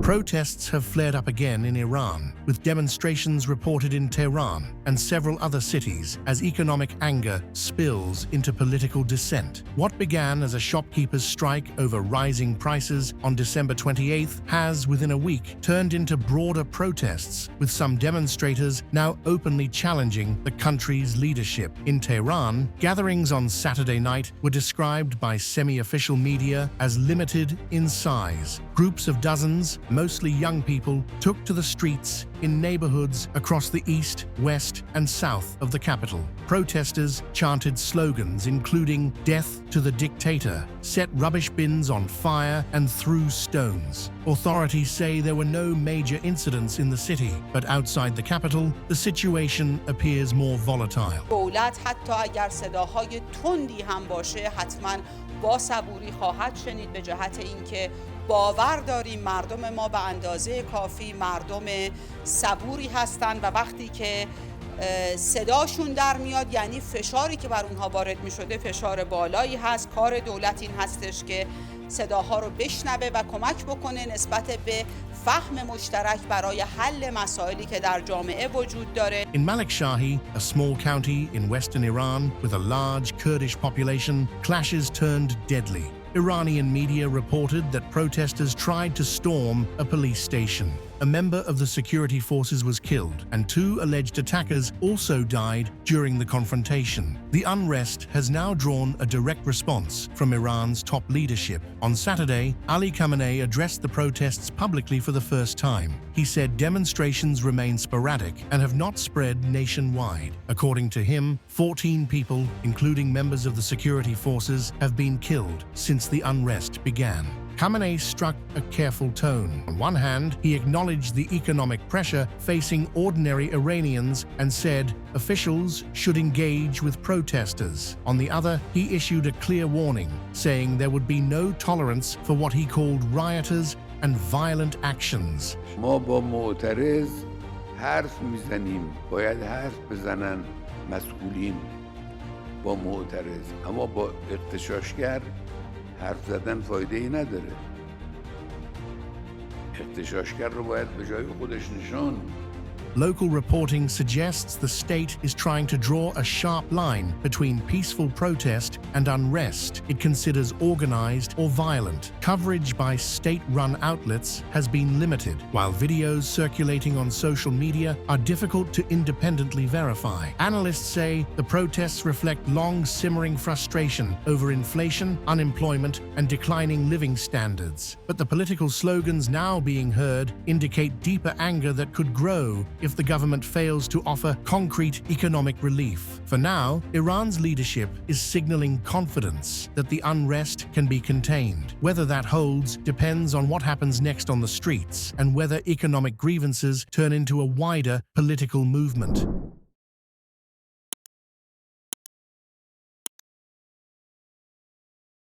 Protests have flared up again in Iran, with demonstrations reported in Tehran and several other cities as economic anger spills into political dissent. What began as a shopkeepers' strike over rising prices on December 28th has, within a week, turned into broader protests, with some demonstrators now openly challenging the country's leadership. In Tehran, gatherings on Saturday night were described by semi-official media as limited in size. Groups of dozens, mostly young people, took to the streets in neighborhoods across the east, west, and south of the capital. Protesters chanted slogans including "Death to the dictator," set rubbish bins on fire, and threw stones. Authorities say there were no major incidents in the city, but outside the capital, the situation appears more volatile. دولت حتی اگر صداهای تندی هم باشه حتما با صبوری خواهد شنید به جهت اینکه باور داریم مردم ما به اندازه کافی مردم صبوری هستند و وقتی که صداشون در میاد یعنی فشاری که بر اونها وارد می شده فشار بالایی هست. کار دولت این هستش که صداها رو بشنوه و کمک بکنه نسبت به فهم مشترک برای حل مسائلی که در جامعه وجود داره. In Malikshahi, a small county in western Iran with a large Kurdish population, clashes turned deadly. Iranian media reported that protesters tried to storm a police station. A member of the security forces was killed, and 2 alleged attackers also died during the confrontation. The unrest has now drawn a direct response from Iran's top leadership. On Saturday, Ali Khamenei addressed the protests publicly for the first time. He said demonstrations remain sporadic and have not spread nationwide. According to him, 14 people, including members of the security forces, have been killed since the unrest began. Khamenei struck a careful tone. On one hand, he acknowledged the economic pressure facing ordinary Iranians and said officials should engage with protesters. On the other, he issued a clear warning, saying there would be no tolerance for what he called rioters and violent actions. ما با معترض حرف میزنیم، باید حرف بزنن مسئولین با معترض، اما با اغتشاشگر حرف زدن فایده ای نداره. اغتشاشگر رو باید به جای خودش نشان. Local reporting suggests the state is trying to draw a sharp line between peaceful protest and unrest it considers organized or violent. Coverage by state-run outlets has been limited, while videos circulating on social media are difficult to independently verify. Analysts say the protests reflect long-simmering frustration over inflation, unemployment, and declining living standards. But the political slogans now being heard indicate deeper anger that could grow if the government fails to offer concrete economic relief. For now, Iran's leadership is signaling confidence that the unrest can be contained. Whether that holds depends on what happens next on the streets and whether economic grievances turn into a wider political movement.